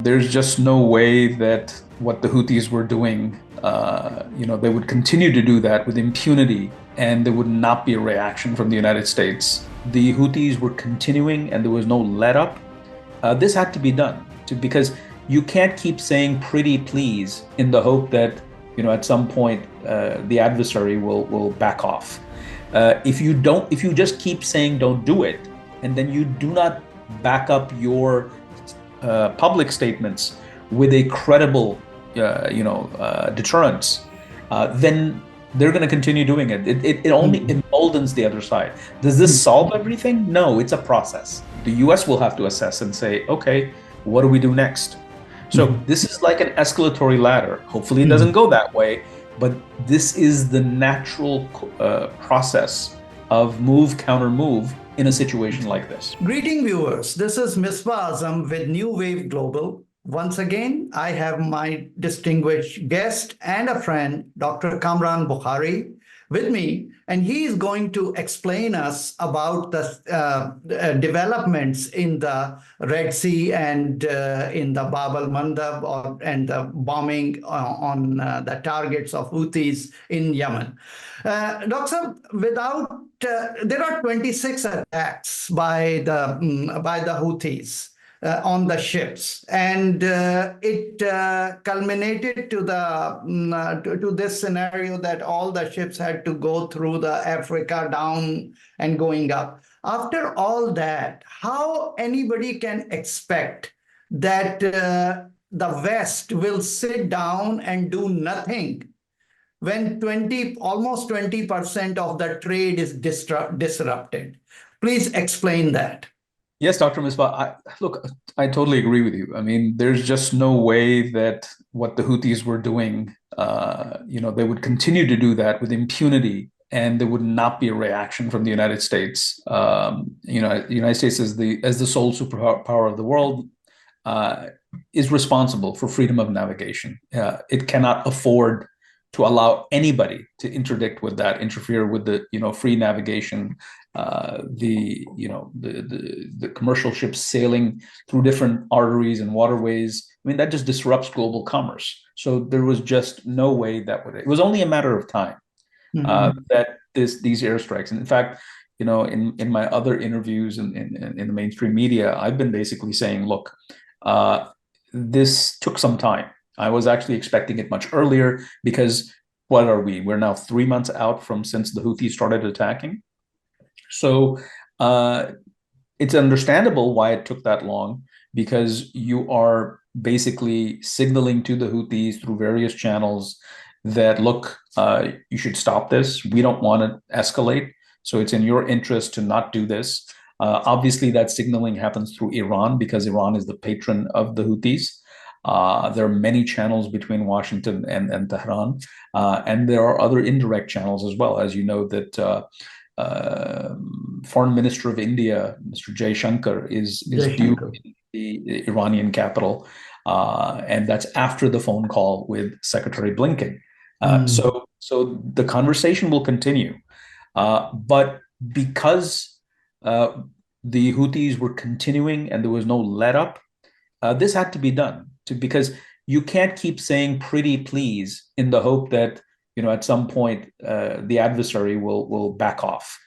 There's just no way that what the Houthis were doing, they would continue to do that with impunity and there would not be a reaction from the United States. The Houthis were continuing and there was no let up. This had to be done because you can't keep saying pretty please in the hope that, at some point the adversary will back off. If you just keep saying don't do it, and then you do not back up your public statements with a credible, deterrence, then they're going to continue doing it. It only emboldens the other side. Does this solve everything? No, it's a process. The US will have to assess and say, okay, what do we do next? So this is like an escalatory ladder. Hopefully it doesn't go that way, but this is the natural process of move, counter move in a situation like this. Greeting viewers, this is Misbah Azam with New Wave Global. Once again, I have my distinguished guest and a friend, Dr. Kamran Bokhari, with me, and he is going to explain us about the developments in the Red Sea and in the Bab Al-Mandab and the bombing on the targets of Houthis in Yemen. Doctor, there are 26 attacks by the Houthis on the ships, and it culminated to this scenario that all the ships had to go through the Africa down and going up. After all that, how anybody can expect that the West will sit down and do nothing when almost 20% of the trade is disrupted? Please explain that. Yes, Dr. Misbah, I totally agree with you. I mean, there's just no way that what the Houthis were doing, they would continue to do that with impunity and there would not be a reaction from the United States. The United States as the sole superpower of the world is responsible for freedom of navigation. It cannot afford to allow anybody to interfere with the free navigation, the commercial ships sailing through different arteries and waterways. I mean, that just disrupts global commerce. So there was just no way it was only a matter of time that these airstrikes. And in fact, in my other interviews in the mainstream media, I've been basically saying, look, this took some time. I was actually expecting it much earlier because what are we? We're now 3 months out since the Houthis started attacking. So it's understandable why it took that long, because you are basically signaling to the Houthis through various channels that, look, you should stop this. We don't want to escalate. So it's in your interest to not do this. Obviously, that signaling happens through Iran because Iran is the patron of the Houthis. There are many channels between Washington and Tehran, and there are other indirect channels as well. As you know, that Foreign Minister of India, Mr. Jay Shankar, is due in the Iranian capital, and that's after the phone call with Secretary Blinken. So the conversation will continue, but because the Houthis were continuing and there was no let up, this had to be done because you can't keep saying pretty please in the hope that at some point the adversary will back off.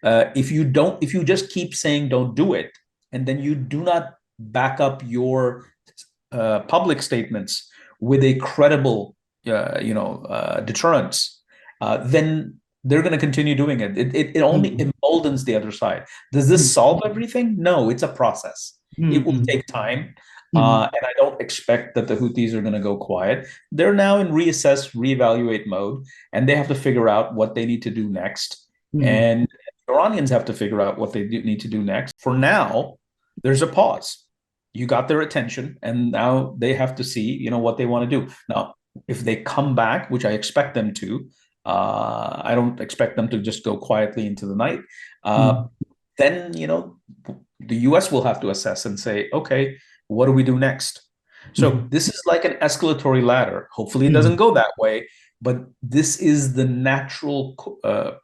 If you just keep saying don't do it, and then you do not back up your public statements with a credible deterrence, then they're going to continue doing it. It only emboldens the other side. Does this solve everything? No, it's a process. It will take time. And I don't expect that the Houthis are going to go quiet. They're now in reevaluate mode, and they have to figure out what they need to do next. And the Iranians have to figure out what they need to do next. For now, there's a pause. You got their attention, and now they have to see, what they want to do. Now, if they come back, which I expect them to, I don't expect them to just go quietly into the night. Then, the US will have to assess and say, okay, what do we do next? So this is like an escalatory ladder. Hopefully it doesn't go that way, but this is the natural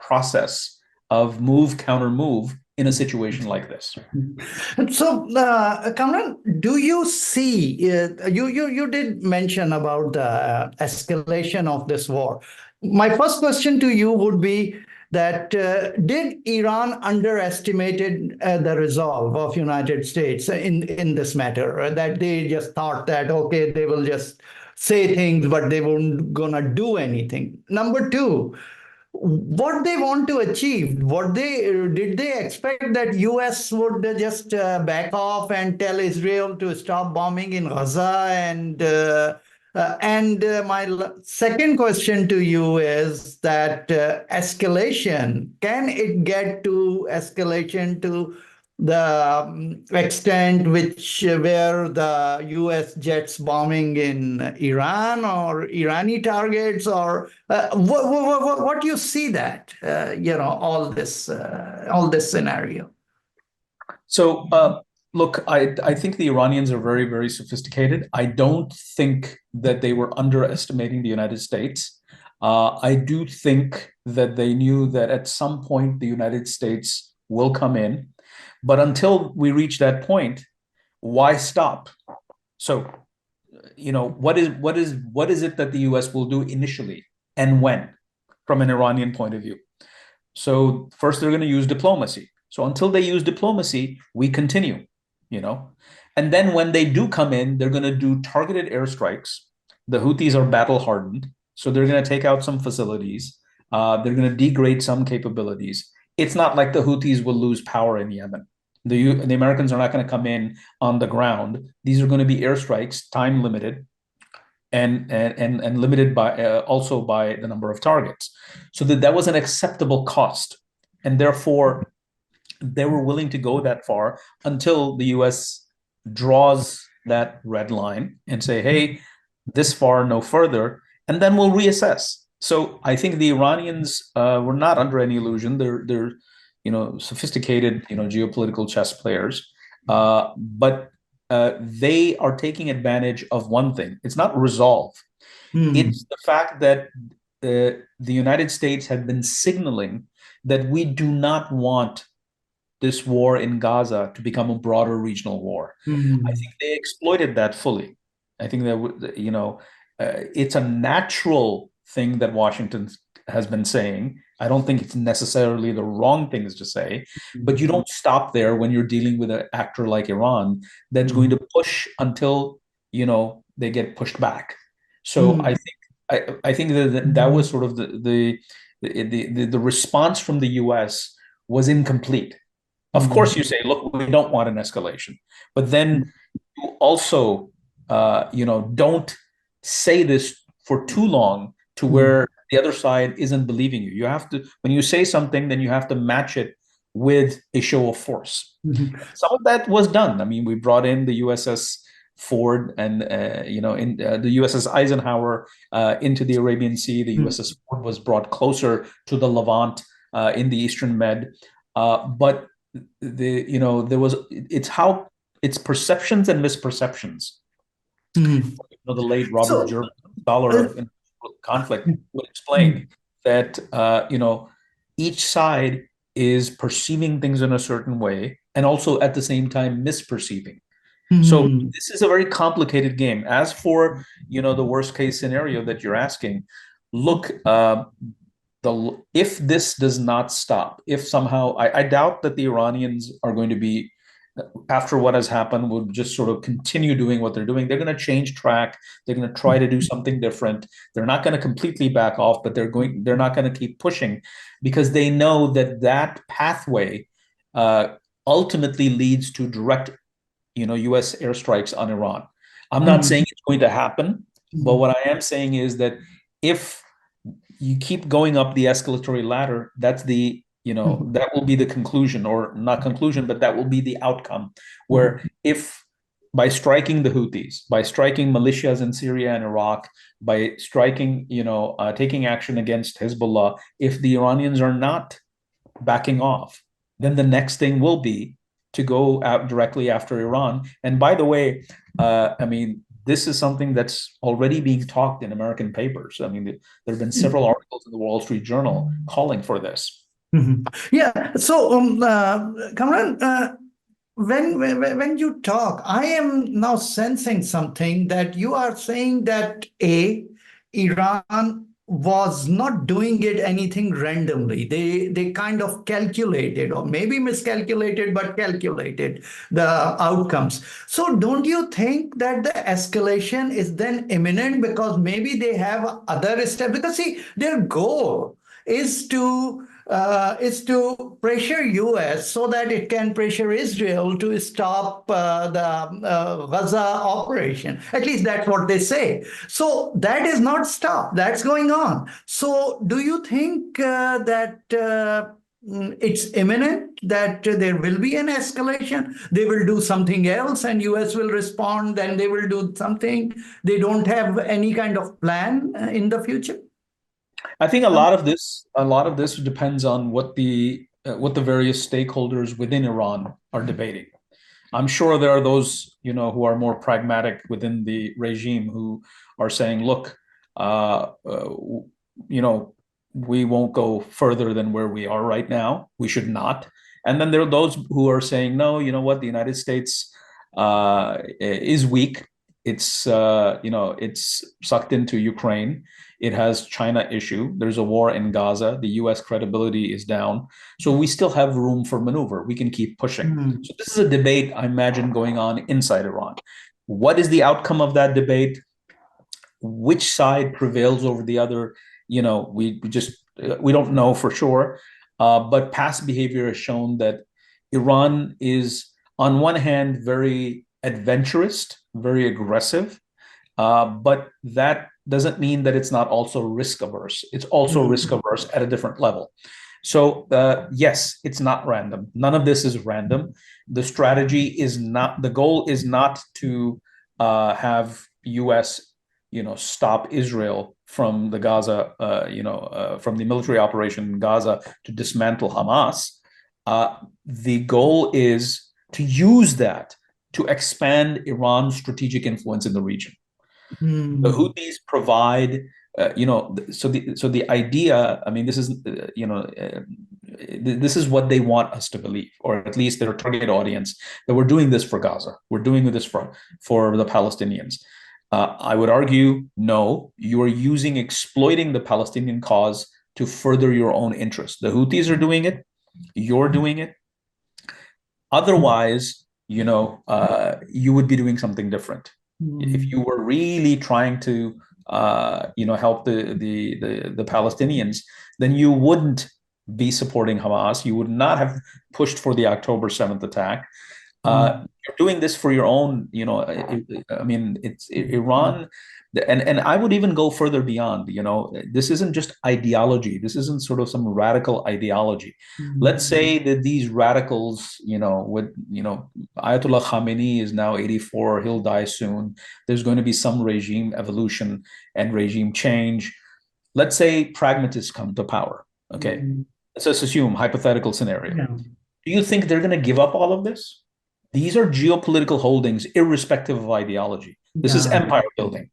process of move, counter move in a situation like this. So, Kamran, do you see, you did mention about the escalation of this war. My first question to you would be that did Iran underestimated the resolve of United States in this matter? That they just thought that, okay, they will just say things, but they weren't gonna do anything. Number two, what they want to achieve, what they did they expect that US would just back off and tell Israel to stop bombing in Gaza, and my second question to you is that escalation, can it get to escalation to the extent which where the US jets bombing in Iran or Irani targets, or what do you see that all this scenario? So, look, I think the Iranians are very, very sophisticated. I don't think that they were underestimating the United States. I do think that they knew that at some point the United States will come in, but until we reach that point, why stop? So, what is it that the U.S. will do initially and when, from an Iranian point of view? So first they're going to use diplomacy. So until they use diplomacy, we continue, you know. And then when they do come in, they're going to do targeted airstrikes. The Houthis are battle hardened, so they're going to take out some facilities. They're going to degrade some capabilities. It's not like the Houthis will lose power in Yemen. The Americans are not going to come in on the ground. These are going to be airstrikes, time limited, and limited by also by the number of targets. So that was an acceptable cost, and therefore they were willing to go that far until the U.S. draws that red line and say, "Hey, this far, no further," and then we'll reassess. So I think the Iranians were not under any illusion. They're sophisticated geopolitical chess players, but they are taking advantage of one thing. It's not resolve. It's the fact that the United States had been signaling that we do not want this war in Gaza to become a broader regional war. I think they exploited that fully. I think that it's a natural thing that Washington has been saying. I don't think it's necessarily the wrong things to say, but you don't stop there when you're dealing with an actor like Iran that's going to push until they get pushed back. So I think that was sort of the response from the U.S. was incomplete. Of course, you say, look, we don't want an escalation, but then you also don't say this for too long to where the other side isn't believing you. You have to, when you say something, then you have to match it with a show of force. Some of that was done. I mean, we brought in the USS Ford and the USS Eisenhower into the Arabian Sea. The USS Ford was brought closer to the Levant in the Eastern Med, but it's perceptions and misperceptions. The late Robert Jervis, scholar of conflict, would explain that each side is perceiving things in a certain way and also at the same time misperceiving. So this is a very complicated game. As for the worst case scenario that you're asking, look, if this does not stop, if somehow I doubt that the Iranians are going to be, after what has happened, will just sort of continue doing what they're doing. They're going to change track. They're going to try to do something different. They're not going to completely back off, but they're not going to keep pushing, because they know that pathway ultimately leads to direct US airstrikes on Iran. I'm not saying it's going to happen, but what I am saying is that if you keep going up the escalatory ladder, that's that will be the conclusion, or not conclusion, but that will be the outcome, where if by striking the Houthis, by striking militias in Syria and Iraq, by striking, taking action against Hezbollah, if the Iranians are not backing off, then the next thing will be to go out directly after Iran. And by the way, this is something that's already being talked in American papers. I mean, there have been several articles in the Wall Street Journal calling for this. Mhm. Yeah. So, Kamran, when you talk, I am now sensing something that you are saying that Iran was not doing it anything randomly. They kind of calculated, or maybe miscalculated, but calculated the outcomes. So, don't you think that the escalation is then imminent because maybe they have other steps? Because see, their goal is to pressure US so that it can pressure Israel to stop the Gaza operation. At least that's what they say. So that is not stopped. That's going on. So do you think that it's imminent that there will be an escalation? They will do something else, and US will respond. Then they will do something. They don't have any kind of plan in the future. I think a lot of this depends on what the various stakeholders within Iran are debating. I'm sure there are those, who are more pragmatic within the regime who are saying, look, you know, we won't go further than where we are right now. We should not. And then there are those who are saying, no, you know what, the United States is weak. It's sucked into Ukraine. It has China issue. There's a war in Gaza. The US credibility is down. So we still have room for maneuver. We can keep pushing. Mm. So this is a debate, I imagine, going on inside Iran. What is the outcome of that debate? Which side prevails over the other? We don't know for sure. But past behavior has shown that Iran is, on one hand, very adventurous, very aggressive, but that doesn't mean that it's not also risk averse. It's also risk averse at a different level. So yes, it's not random. None of this is random. The strategy is not. The goal is not to have U.S. stop Israel from the Gaza, from the military operation in Gaza to dismantle Hamas. The goal is to use that to expand Iran's strategic influence in the region. The Mm. Houthis provide, so the idea. I mean, this is what they want us to believe, or at least their target audience, that we're doing this for Gaza. We're doing this for the Palestinians. I would argue, no, you are exploiting the Palestinian cause to further your own interests. The Houthis are doing it. You're doing it. Otherwise, you would be doing something different. If you were really trying to, help the Palestinians, then you wouldn't be supporting Hamas. You would not have pushed for the October 7th attack. You're doing this for your own, I mean, it's Iran. And I would even go further beyond, this isn't just ideology. This isn't sort of some radical ideology. Let's say that these radicals, Ayatollah Khamenei is now 84, he'll die soon. There's going to be some regime evolution and regime change. Let's say pragmatists come to power. Okay. Let's just assume hypothetical scenario. Yeah. Do you think they're going to give up all of this? These are geopolitical holdings, irrespective of ideology. This is empire building.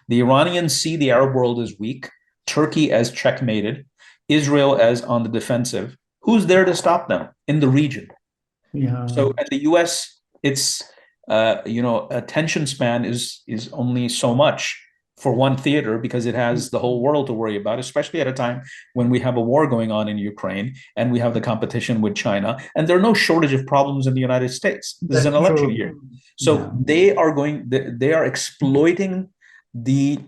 The Iranians see the Arab world as weak, Turkey as checkmated, Israel as on the defensive. Who's there to stop them in the region? Yeah. So at the US, its attention span is only so much for one theater, because it has the whole world to worry about, especially at a time when we have a war going on in Ukraine and we have the competition with China, and there are no shortage of problems in the United States. This is an election year. So they are exploiting the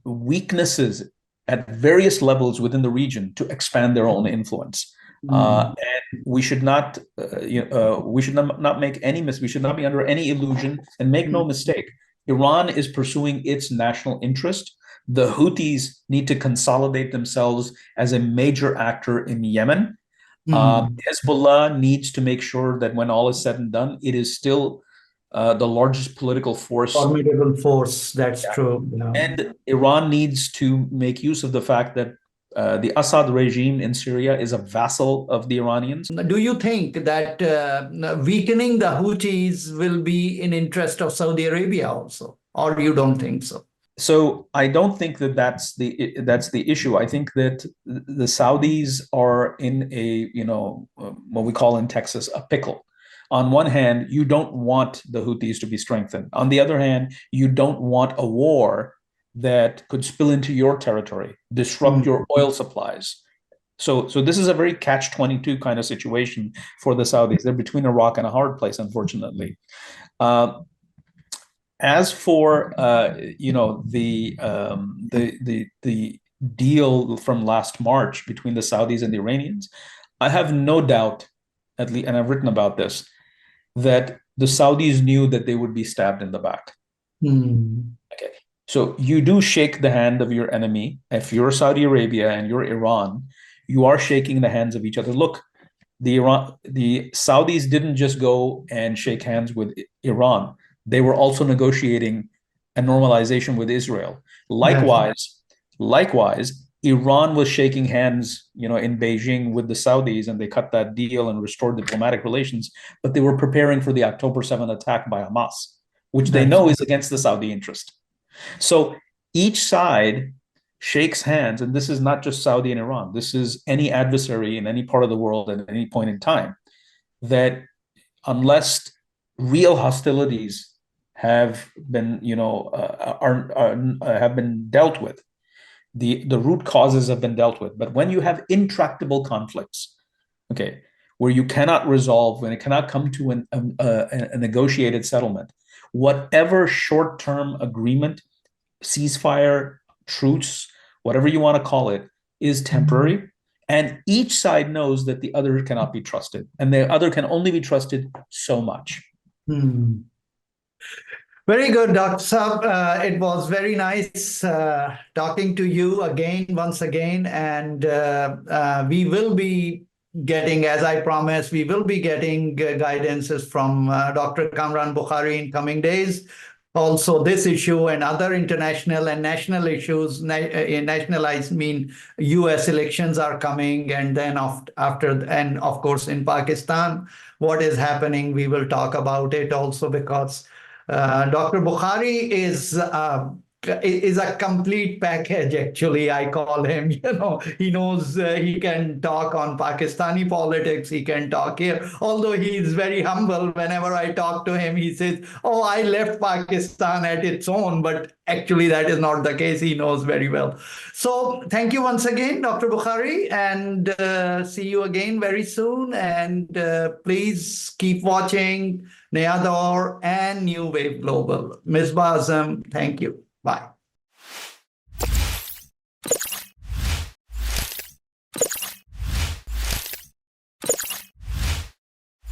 weaknesses at various levels within the region to expand their own influence. And we should not, we should not make any we should not be under any illusion, and make no mistake. Iran is pursuing its national interest. The Houthis need to consolidate themselves as a major actor in Yemen. Hezbollah needs to make sure that when all is said and done, it is still the largest political force. Formidable force, that's true. Yeah. And Iran needs to make use of the fact that the Assad regime in Syria is a vassal of the Iranians. Do you think that weakening the Houthis will be in interest of Saudi Arabia also, or you don't think so? So I don't think that that's the issue. I think that the Saudis are in a, what we call in Texas, a pickle. On one hand, you don't want the Houthis to be strengthened. On the other hand, you don't want a war that could spill into your territory, disrupt Mm, your oil supplies. So this is a very catch-22 kind of situation for the Saudis. They're between a rock and a hard place, unfortunately. Uh, as for the deal from last March between the Saudis and the Iranians, I have no doubt, at least, and I've written about this, that the Saudis knew that they would be stabbed in the back. mm, Okay, so you do shake the hand of your enemy. If you're Saudi Arabia and you're Iran, you are shaking the hands of each other. Look, the Saudis didn't just go and shake hands with Iran. They were also negotiating a normalization with Israel. yes. Likewise, Iran was shaking hands, in Beijing with the Saudis, and they cut that deal and restored diplomatic relations. But they were preparing for the October 7th attack by Hamas, which they That's know is against the Saudi interest. So each side shakes hands, and this is not just Saudi and Iran. This is any adversary in any part of the world at any point in time, that unless real hostilities have been, have been dealt with, the root causes have been dealt with. But when you have intractable conflicts, okay, where you cannot resolve, when it cannot come to a negotiated settlement, whatever short-term agreement, ceasefire, truce, whatever you want to call it, is temporary. And each side knows that the other cannot be trusted, and the other can only be trusted so much. Hmm. Very good, Dr. Saab. It was very nice talking to you again, once again. And we will be getting, as I promised, we will be getting guidances from Dr. Kamran Bokhari in coming days. Also, this issue and other international and national issues, nationalized mean US elections are coming, and then after, and of course in Pakistan, what is happening, we will talk about it also, because Dr. Bokhari is a complete package, actually. I call him. He knows, he can talk on Pakistani politics, he can talk here. Although he is very humble, whenever I talk to him, he says, "Oh, I left Pakistan at its own," but actually that is not the case. He knows very well. So thank you once again, Dr. Bokhari, and see you again very soon. And please keep watching Nayador and New Wave Global. Misbah Azam, thank you. Bye.